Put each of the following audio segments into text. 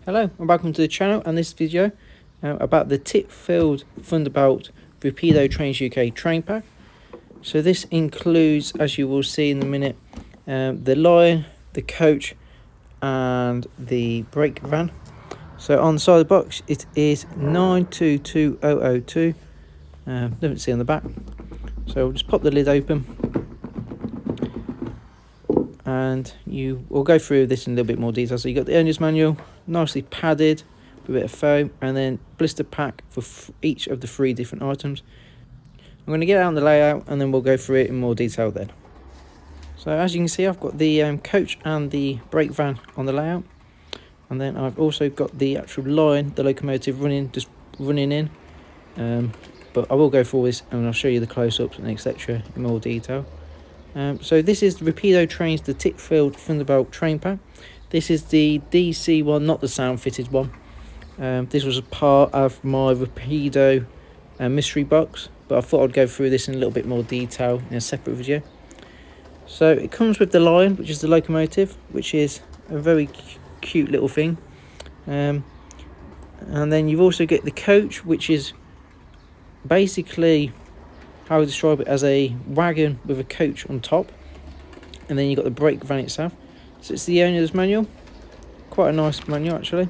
Hello and welcome to the channel and this video about the TITFIELD Thunderbolt Rapido Trains UK train pack. So this includes, as you will see in a minute, the Lion, the coach and the brake van. So on the side of the box it is 922002, nothing to see on the back. So we'll just pop the lid open and you will go through this in a little bit more detail. So you've got the owner's manual, nicely padded with a bit of foam, and then blister pack for each of the 3 different items. I'm going to get out on the layout and then we'll go through it in more detail then. So as you can see, I've got the coach and the brake van on the layout, and then I've also got the actual line, the locomotive running in, but I will go through this and I'll show you the close-ups and etc in more detail. So this is Rapido Trains, the TITFIELD Thunderbolt train pack. This is the DC one, not the sound fitted one. This was a part of my Rapido mystery box, but I thought I'd go through this in a little bit more detail in a separate video. So it comes with the Lion, which is the locomotive, which is a very cute little thing. And then you've also got the coach, which is basically, how I would describe it, as a wagon with a coach on top, and then you've got the brake van itself. So it's the owner's manual, quite a nice manual actually,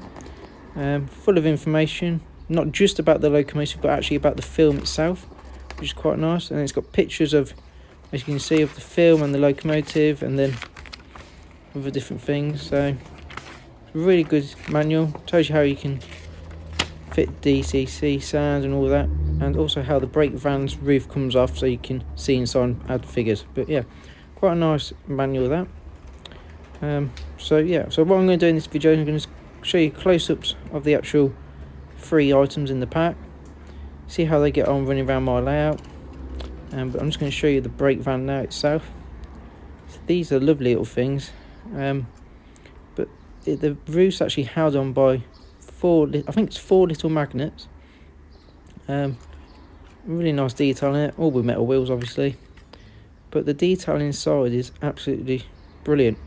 full of information, not just about the locomotive but actually about the film itself, which is quite nice. And it's got pictures of, as you can see, of the film and the locomotive, and then other different things. So it's a really good manual, tells you how you can fit DCC sound and all that, and also how the brake van's roof comes off so you can see inside and add figures. But yeah, quite a nice manual that. So what I'm going to do in this video is I'm going to show you close-ups of the actual 3 items in the pack, see how they get on running around my layout. But I'm just going to show you the brake van now itself. So these are lovely little things, but the roof's actually held on by 4 little magnets. Really nice detail in it, all with metal wheels obviously, but the detail inside is absolutely brilliant.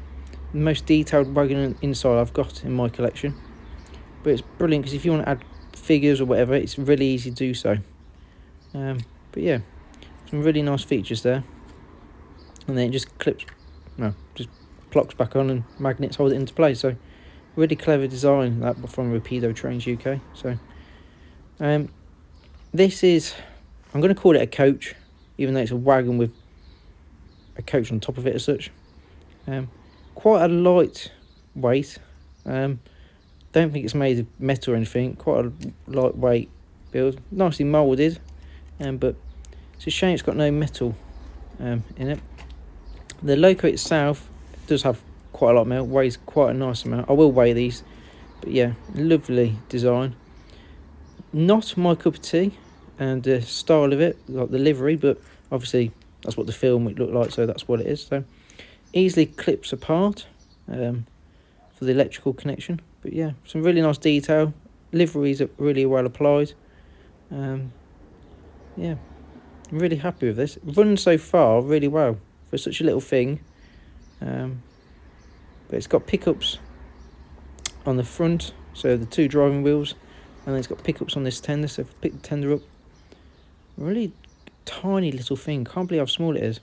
The most detailed wagon inside I've got in my collection, but it's brilliant because if you want to add figures or whatever, it's really easy to do so. But yeah, some really nice features there, and then it just just clocks back on and magnets hold it into place. So really clever design that from Rapido Trains UK. So this is, I'm going to call it a coach, even though it's a wagon with a coach on top of it as such. Quite a light weight. Don't think it's made of metal or anything. Quite a lightweight build, nicely moulded, but it's a shame it's got no metal in it. The loco itself does have quite a lot of metal, weighs quite a nice amount. I will weigh these, but yeah, lovely design. Not my cup of tea, and the style of it, like the livery, but obviously that's what the film would look like, so that's what it is. So easily clips apart for the electrical connection, but yeah, some really nice detail. Liveries are really well applied. Yeah, I'm really happy with this. Run so far really well for such a little thing. But it's got pickups on the front, so the 2 driving wheels, and then it's got pickups on this tender, so if I pick the tender up, really tiny little thing, can't believe how small it is.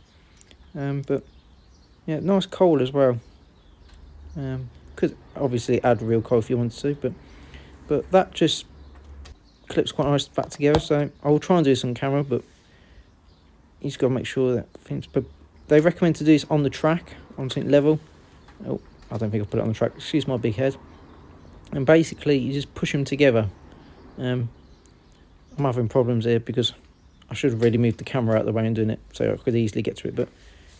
But yeah, nice coil as well. Could obviously add real coil if you wanted to, but that just clips quite nice back together. So I will try and do this on camera, but you just got to make sure that things. But they recommend to do this on the track, on something level. Oh, I don't think I'll put it on the track. Excuse my big head. And basically, you just push them together. I'm having problems here because I should have really moved the camera out of the way and doing it so I could easily get to it, but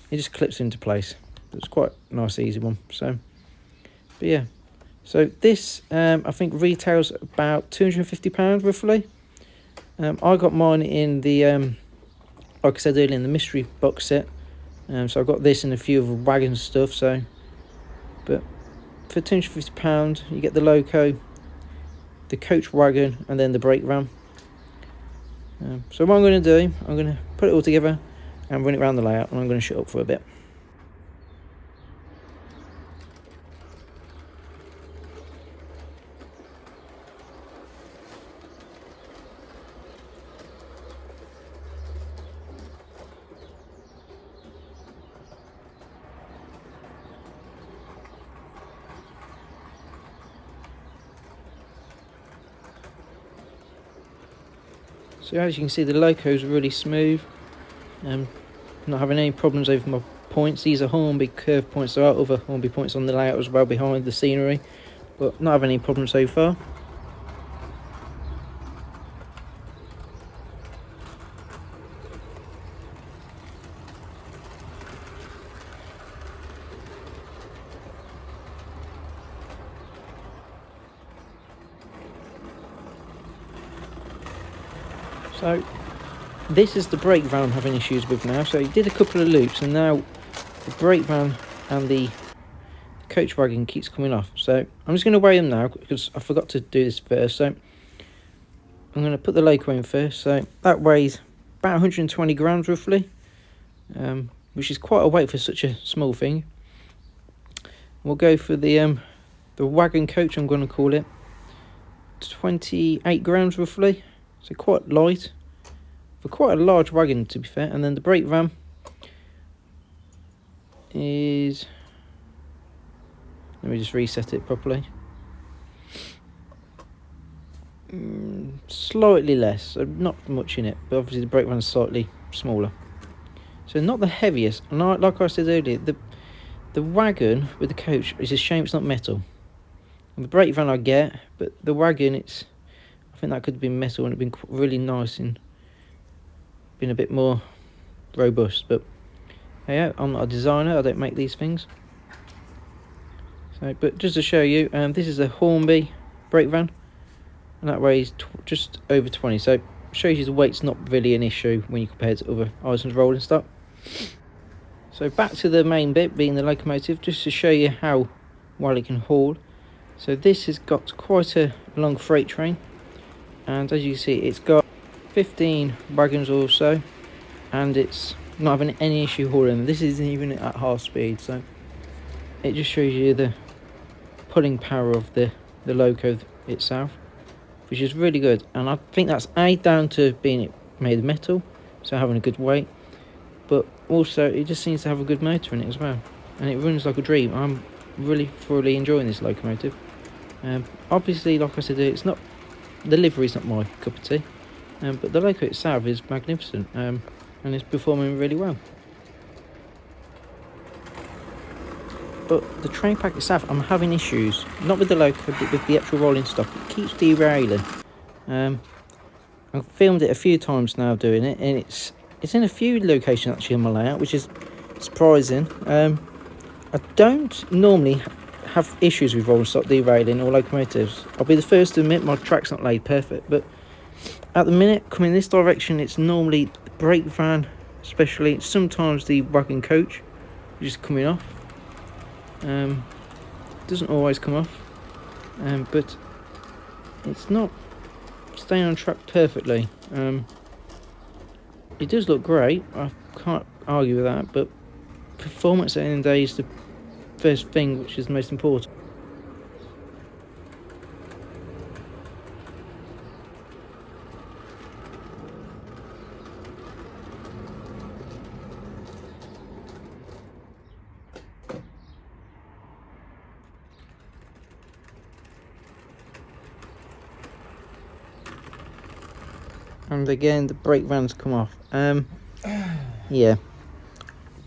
it just clips into place. It's quite a nice, easy one. So, but yeah. So this, I think, retails about £250 roughly. I got mine in the, like I said earlier, in the mystery box set. So I got this and a few of the wagon stuff. So, but for £250, you get the loco, the coach wagon, and then the brake van. So what I'm going to do, I'm going to put it all together and run it around the layout, and I'm going to shut up for a bit. So as you can see, the loco is really smooth. Not having any problems over my points. These are Hornby curve points. There are other Hornby points on the layout as well behind the scenery, but not having any problems so far. So this is the brake van I'm having issues with now. So he did a couple of loops and now the brake van and the coach wagon keeps coming off. So I'm just going to weigh them now because I forgot to do this first. So I'm going to put the loco in first. So that weighs about 120 grams roughly, which is quite a weight for such a small thing. We'll go for the wagon coach, I'm going to call it, 28 grams roughly. So quite light for quite a large wagon, to be fair. And then the brake van is, let me just reset it properly, slightly less, so not much in it, but obviously the brake van is slightly smaller. So not the heaviest, and like I said earlier, the wagon with the coach is a shame it's not metal. And the brake van I get, but the wagon, I think that could have been metal and it'd been really nice and been a bit more robust. But yeah, I'm not a designer, I don't make these things. So, but just to show you, this is a Hornby brake van, and that weighs just over 20. So shows you the weight's not really an issue when you compare it to other items rolling stock. So back to the main bit, being the locomotive, just to show you how well it can haul. So this has got quite a long freight train, and as you can see, it's got 15 wagons or so, and it's not having any issue hauling them. This isn't even at half speed, so it just shows you the pulling power of the loco itself, which is really good. And I think that's down to being made of metal, so having a good weight, but also it just seems to have a good motor in it as well, and it runs like a dream. I'm really thoroughly enjoying this locomotive. Obviously, like I said, the livery's not my cup of tea, but the loco itself is magnificent, and it's performing really well. But the train pack itself, I'm having issues, not with the loco, but with the actual rolling stock. It keeps derailing. I've filmed it a few times now doing it, and it's in a few locations actually on my layout, which is surprising. I don't normally have issues with rolling stock derailing or locomotives. I'll be the first to admit my track's not laid perfect, but at the minute, coming this direction, it's normally the brake van, especially sometimes the wagon coach, which is coming off. Doesn't always come off, but it's not staying on track perfectly. It does look great, I can't argue with that, but performance at the end of the day is the first thing, which is the most important. And again, the brake van's come off. Yeah,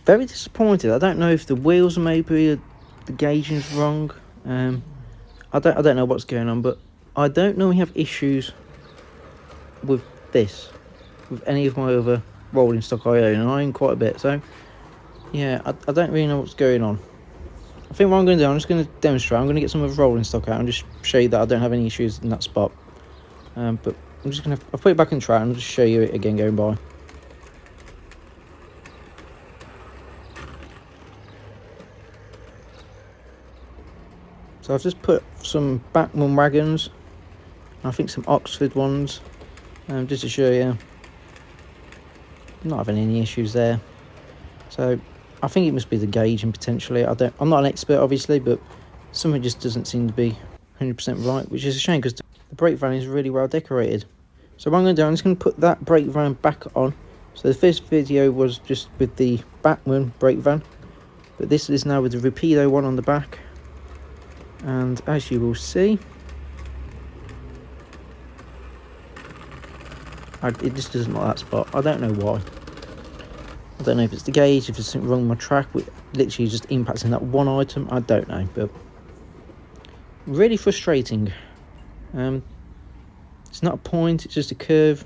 very disappointed. I don't know if the wheels maybe the gauging's wrong. I don't know what's going on, but I don't normally have issues with this, with any of my other rolling stock I own, and I own quite a bit. So yeah, I don't really know what's going on. I think what I'm going to do, I'm just going to demonstrate. I'm going to get some of the rolling stock out and just show you that I don't have any issues in that spot. But I'm just going to, I'll put it back in track and I'll just show you it again going by. So I've just put some Bachmann wagons, I think some Oxford ones, just to show you. I'm not having any issues there. So I think it must be the gauging potentially. I'm not an expert obviously, but something just doesn't seem to be 100% right, which is a shame because the brake van is really well decorated. So what I'm going to do, I'm just going to put that brake van back on. So the first video was just with the Bachmann brake van, but this is now with the Rapido one on the back. And as you will see, It just doesn't like that spot. I don't know why. I don't know if it's the gauge, if it's something wrong with my track, with literally just impacting that one item. I don't know, but really frustrating. It's not a point, it's just a curve.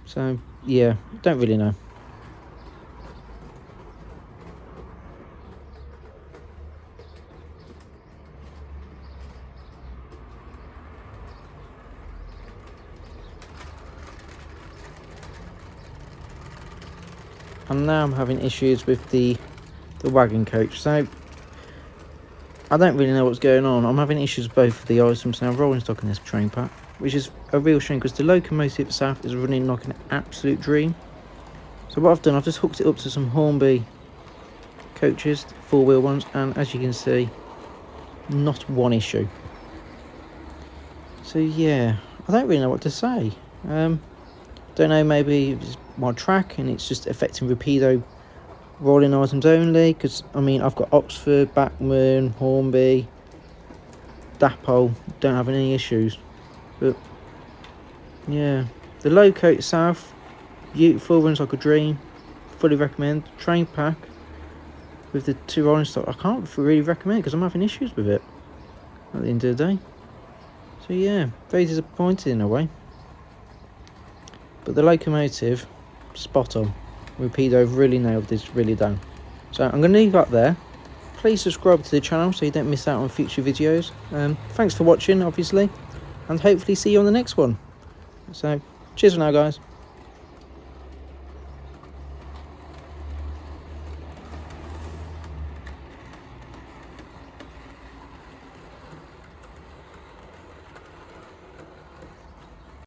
So yeah, don't really know. And now I'm having issues with the wagon coach. So I don't really know what's going on. I'm having issues with both of the items now. Rolling stock in this train pack, which is a real shame because the locomotive south is running like an absolute dream. So what I've done, I've just hooked it up to some Hornby coaches, 4-wheel ones, and as you can see, not one issue. So yeah, I don't really know what to say. Don't know, maybe it's my track and it's just affecting Rapido rolling items only, because I mean I've got Oxford, Bachmann, Hornby, Dapol, don't have any issues. But yeah, the low coat south, beautiful, runs like a dream, fully recommend. Train pack with the 2 rolling stock, I can't really recommend because I'm having issues with it at the end of the day. So yeah, very disappointed in a way. But the locomotive, spot on. Rapido really nailed this, really down. So I'm going to leave that there. Please subscribe to the channel so you don't miss out on future videos. Thanks for watching, obviously, and hopefully see you on the next one. So cheers for now, guys.